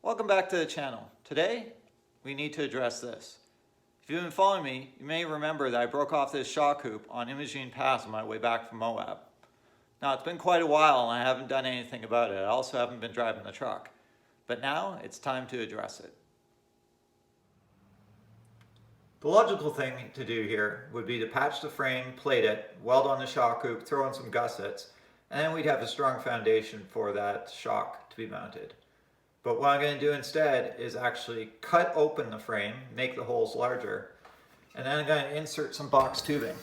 Welcome back to the channel. Today, we need to address this. If you've been following me, you may remember that I broke off this shock hoop on Imogene Pass on my way back from Moab. Now, it's been quite a while and I haven't done anything about it. I also haven't been driving the truck. But now, it's time to address it. The logical thing to do here would be to patch the frame, plate it, weld on the shock hoop, throw in some gussets, and then we'd have a strong foundation for that shock to be mounted. But what I'm going to do instead is actually cut open the frame, make the holes larger, and then I'm going to insert some box tubing.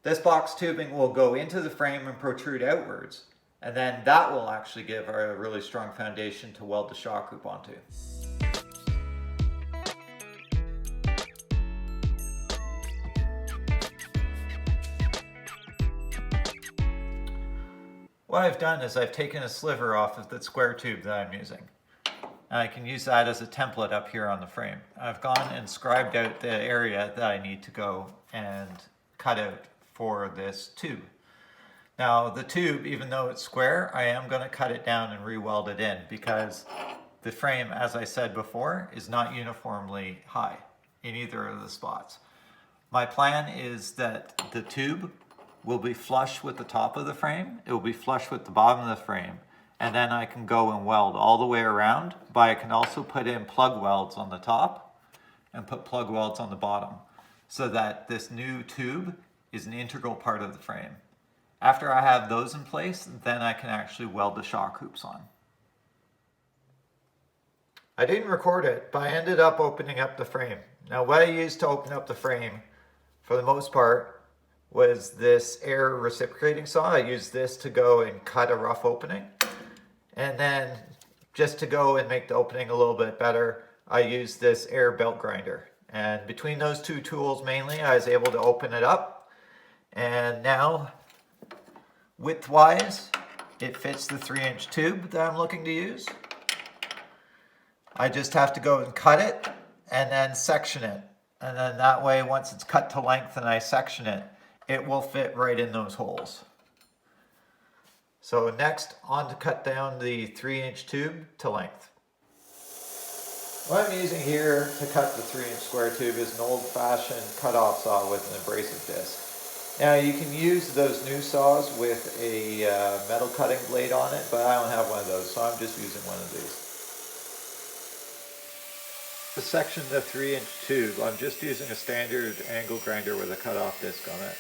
This box tubing will go into the frame and protrude outwards, and then that will actually give a really strong foundation to weld the shock hoop onto. What I've done is I've taken a sliver off of the square tube that I'm using. And I can use that as a template up here on the frame. I've gone and scribed out the area that I need to go and cut out for this tube. Now the tube, even though it's square, I am going to cut it down and re-weld it in because the frame, as I said before, is not uniformly high in either of the spots. My plan is that the tube will be flush with the top of the frame, it will be flush with the bottom of the frame, and then I can go and weld all the way around, but I can also put in plug welds on the top and put plug welds on the bottom so that this new tube is an integral part of the frame. After I have those in place, then I can actually weld the shock hoops on. I didn't record it, but I ended up opening up the frame. Now what I used to open up the frame, for the most part, was this air reciprocating saw. I used this to go and cut a rough opening. And then just to go and make the opening a little bit better, I used this air belt grinder. And between those two tools mainly, I was able to open it up. And now, width-wise, it fits the 3-inch tube that I'm looking to use. I just have to go and cut it and then section it. And then that way, once it's cut to length and I section it, it will fit right in those holes. So next, on to cut down the 3-inch tube to length. What I'm using here to cut the 3-inch square tube is an old-fashioned cut-off saw with an abrasive disc. Now you can use those new saws with a metal cutting blade on it, but I don't have one of those, so I'm just using one of these. To section the 3-inch tube, I'm just using a standard angle grinder with a cut-off disc on it.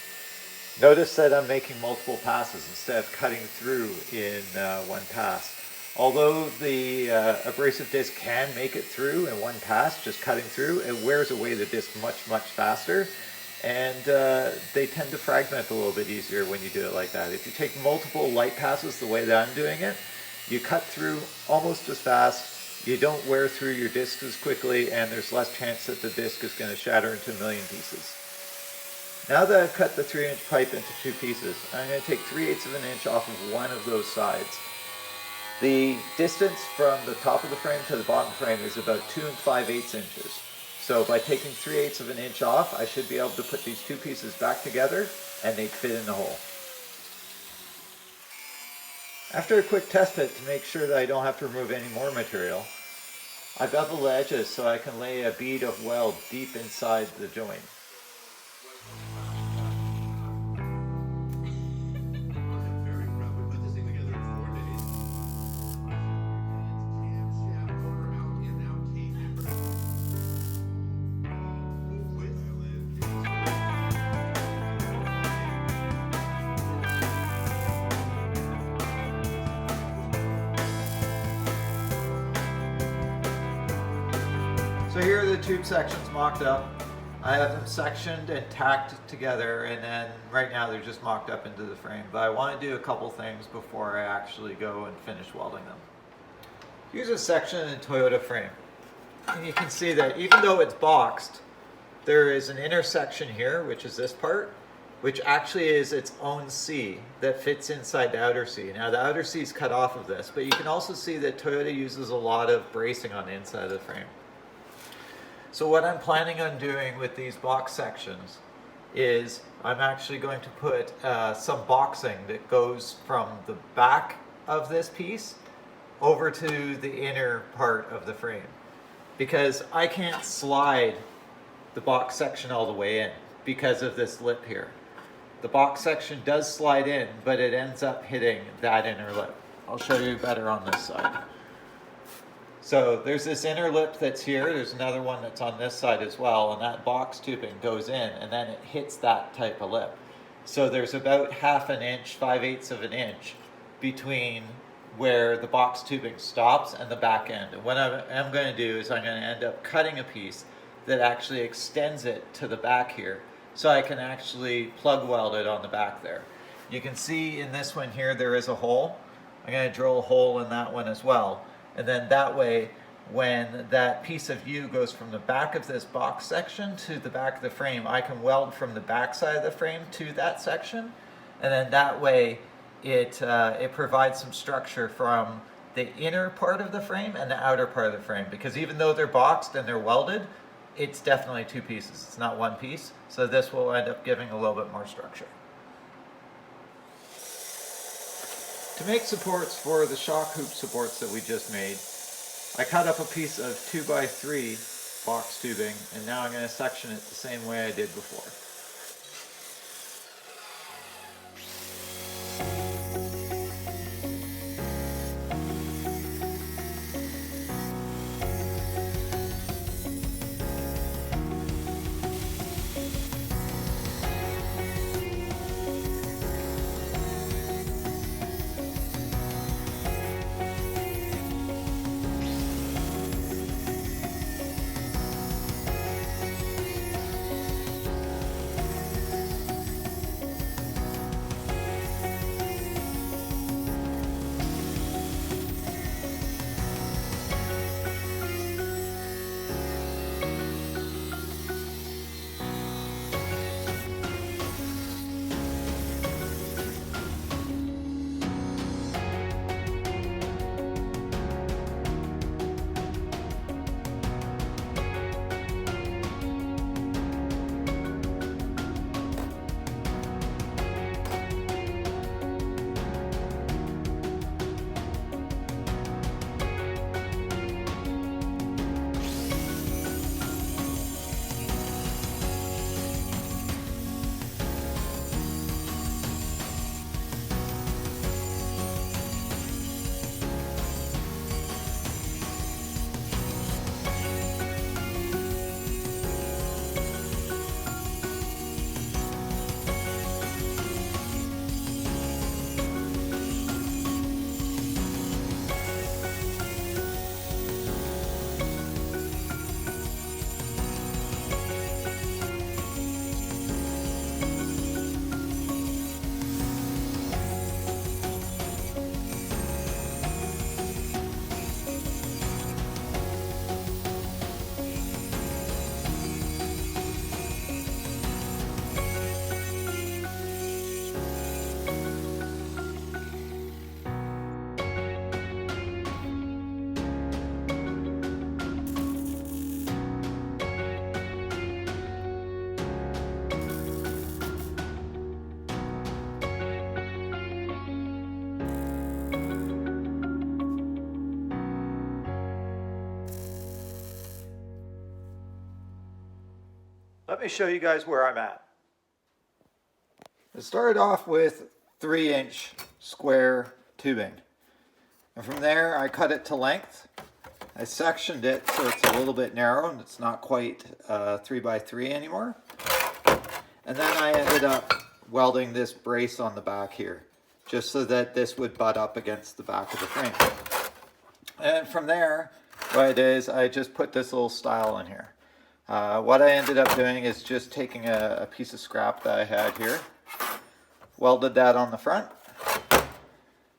Notice that I'm making multiple passes instead of cutting through in one pass. Although the abrasive disc can make it through in one pass, just cutting through, it wears away the disc much faster, and they tend to fragment a little bit easier when you do it like that. If you take multiple light passes the way that I'm doing it, you cut through almost as fast, you don't wear through your disc as quickly, and there's less chance that the disc is going to shatter into a million pieces. Now that I've cut the 3-inch pipe into two pieces, I'm going to take 3/8 of an inch off of one of those sides. The distance from the top of the frame to the bottom frame is about 2 5/8 inches. So by taking 3/8 of an inch off, I should be able to put these two pieces back together and they fit in the hole. After a quick test fit to make sure that I don't have to remove any more material, I bevel the edges so I can lay a bead of weld deep inside the joint. So here are the tube sections mocked up. I have them sectioned and tacked together, and then right now they're just mocked up into the frame. But I want to do a couple things before I actually go and finish welding them. Here's a section in a Toyota frame. And you can see that even though it's boxed, there is an intersection here, which is this part, which actually is its own C that fits inside the outer C. Now the outer C is cut off of this, but you can also see that Toyota uses a lot of bracing on the inside of the frame. So what I'm planning on doing with these box sections is I'm actually going to put some boxing that goes from the back of this piece over to the inner part of the frame, because I can't slide the box section all the way in because of this lip here. The box section does slide in, but it ends up hitting that inner lip. I'll show you better on this side. So there's this inner lip that's here, there's another one that's on this side as well, and that box tubing goes in and then it hits that type of lip. So there's about ½ an inch, 5/8 of an inch between where the box tubing stops and the back end. And what I'm going to do is I'm going to end up cutting a piece that actually extends it to the back here, so I can actually plug weld it on the back there. You can see in this one here there is a hole. I'm going to drill a hole in that one as well, and then that way when that piece of U goes from the back of this box section to the back of the frame, I can weld from the back side of the frame to that section, and then that way it provides some structure from the inner part of the frame and the outer part of the frame, because even though they're boxed and they're welded, it's definitely two pieces. It's not one piece. So this will end up giving a little bit more structure. To make supports for the shock hoop supports that we just made, I cut up a piece of 2x3 box tubing, and now I'm going to section it the same way I did before. Let me show you guys where I'm at. I started off with 3-inch square tubing, and from there I cut it to length. I sectioned it so it's a little bit narrow and it's not quite 3x3 anymore. And then I ended up welding this brace on the back here, just so that this would butt up against the back of the frame. And from there, what it is, I just put this little stile in here. What I ended up doing is just taking a piece of scrap that I had here, welded that on the front,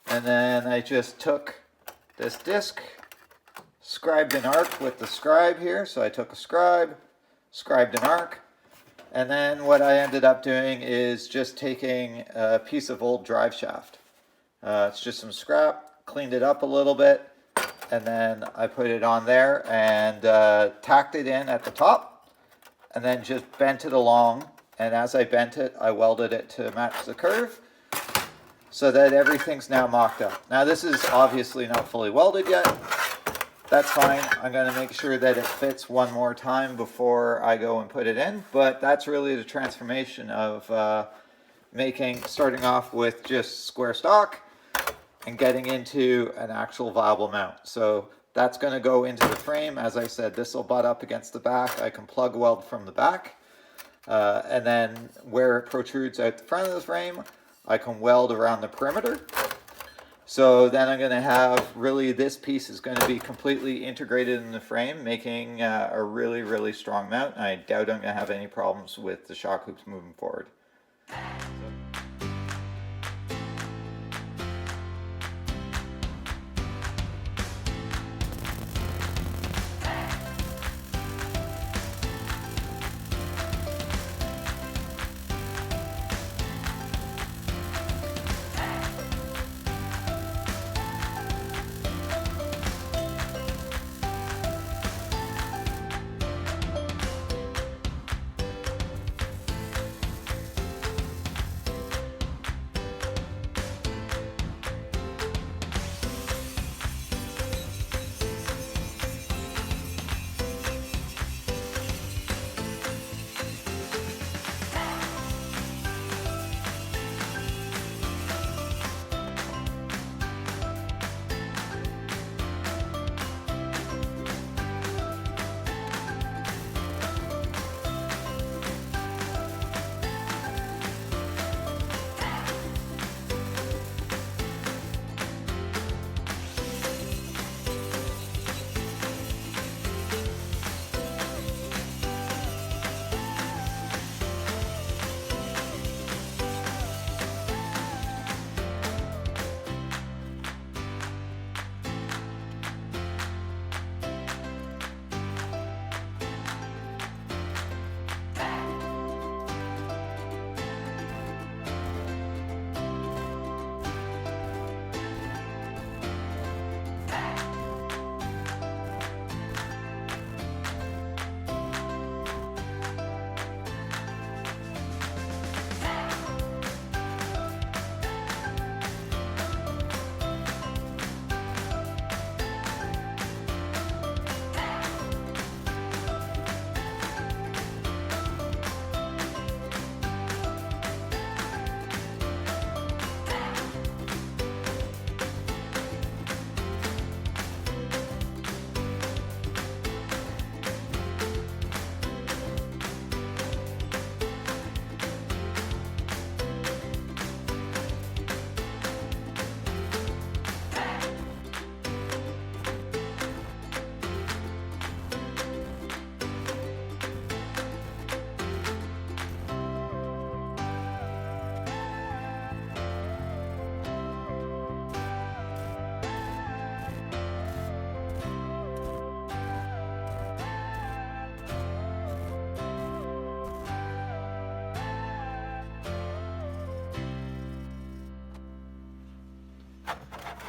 and then I just took this disc, scribed an arc with the scribe here. So I took a scribe, scribed an arc, and then what I ended up doing is just taking a piece of old drive shaft. It's just some scrap, cleaned it up a little bit, and then I put it on there and tacked it in at the top, and then just bent it along. And as I bent it, I welded it to match the curve. so that everything's now mocked up. Now this is obviously not fully welded yet. That's fine. I'm going to make sure that it fits one more time before I go and put it in. But that's really the transformation of starting off with just square stock and getting into an actual viable mount. So that's going to go into the frame. As I said, this will butt up against the back. I can plug weld from the back. And then where it protrudes out the front of the frame, I can weld around the perimeter. So then I'm going to have, really, this piece is going to be completely integrated in the frame, making a really, really strong mount. I doubt I'm going to have any problems with the shock hoops moving forward.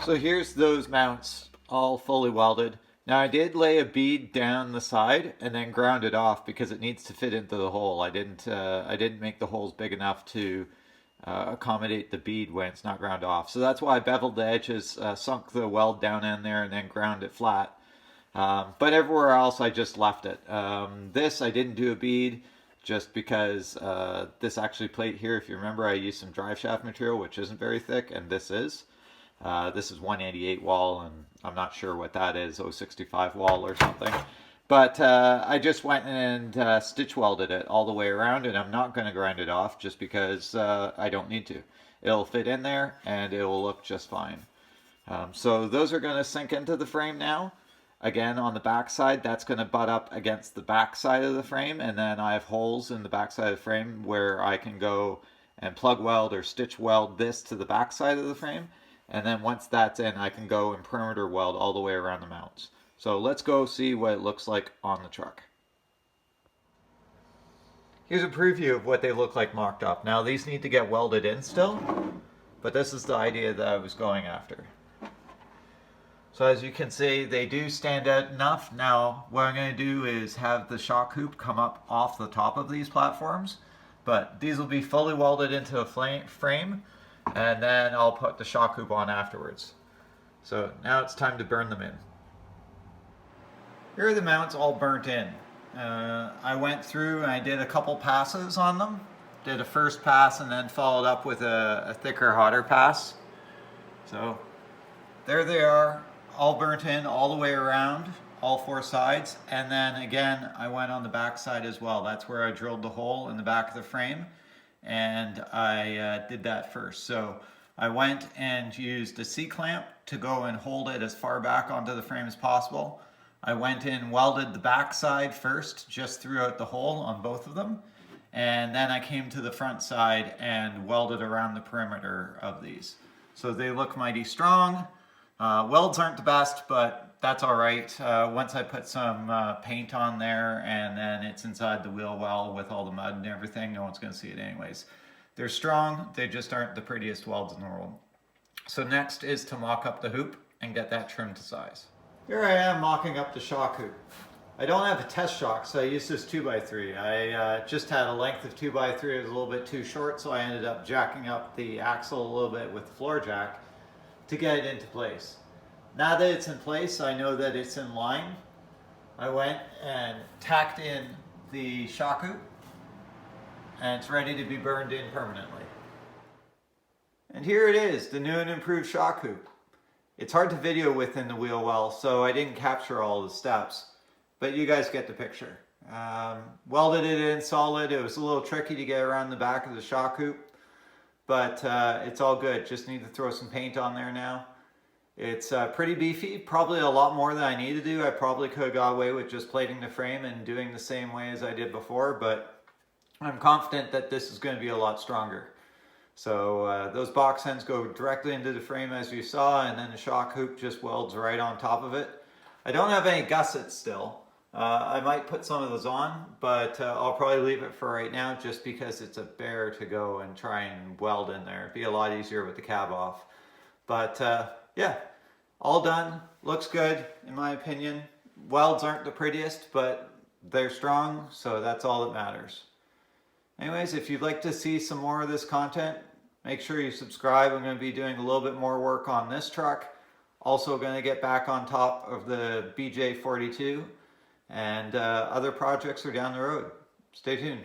So here's those mounts all fully welded. Now I did lay a bead down the side and then ground it off because it needs to fit into the hole. I didn't make the holes big enough to accommodate the bead when it's not ground off. So that's why I beveled the edges, sunk the weld down in there, and then ground it flat. But everywhere else I just left it. This I didn't do a bead just because this actually plate here, if you remember, I used some drive shaft material which isn't very thick, and this is. This is 188 wall, and I'm not sure what that is, 065 wall or something. But I just went and stitch welded it all the way around, and I'm not going to grind it off just because I don't need to. It'll fit in there, and it will look just fine. So those are going to sink into the frame now. Again, on the back side, that's going to butt up against the back side of the frame, and then I have holes in the back side of the frame where I can go and plug weld or stitch weld this to the back side of the frame. And then once that's in, I can go and perimeter weld all the way around the mounts. So let's go see what it looks like on the truck. Here's a preview of what they look like mocked up. Now these need to get welded in still, but this is the idea that I was going after. So as you can see, they do stand out enough. Now what I'm going to do is have the shock hoop come up off the top of these platforms, but these will be fully welded into a frame. and then I'll put the shock hoop on afterwards. So now it's time to burn them in. Here are the mounts all burnt in. I went through and I did a couple passes on them. Did a first pass and then followed up with a thicker, hotter pass. So there they are, all burnt in all the way around, all four sides. And then again, I went on the back side as well. That's where I drilled the hole in the back of the frame, and I did that first. So I went and used a C-clamp to go and hold it as far back onto the frame as possible. I went in, welded the back side first, just threw out the hole on both of them. And then I came to the front side and welded around the perimeter of these. So they look mighty strong. Welds aren't the best, but that's all right. Once I put some paint on there and then it's inside the wheel well with all the mud and everything, no one's gonna see it anyways. They're strong, they just aren't the prettiest welds in the world. So next is to mock up the hoop and get that trimmed to size. Here I am mocking up the shock hoop. I don't have a test shock, so I used this 2x3. I just had a length of 2x3, it was a little bit too short, so I ended up jacking up the axle a little bit with the floor jack to get it into place. Now that it's in place, I know that it's in line. I went and tacked in the shock hoop, and it's ready to be burned in permanently. And here it is, the new and improved shock hoop. It's hard to video within the wheel well, so I didn't capture all the steps, but you guys get the picture. Welded it in solid. It was a little tricky to get around the back of the shock hoop, but it's all good. Just need to throw some paint on there now. It's pretty beefy, probably a lot more than I need to do. I probably could have got away with just plating the frame and doing the same way as I did before, but I'm confident that this is going to be a lot stronger. So those box ends go directly into the frame as you saw, and then the shock hoop just welds right on top of it. I don't have any gussets still. I might put some of those on, but I'll probably leave it for right now just because it's a bear to go and try and weld in there. It'd be a lot easier with the cab off. But yeah, all done. Looks good in my opinion. Welds aren't the prettiest, but they're strong, so that's all that matters. Anyways, if you'd like to see some more of this content, make sure you subscribe. I'm going to be doing a little bit more work on this truck. Also going to get back on top of the BJ42, and other projects are down the road. Stay tuned.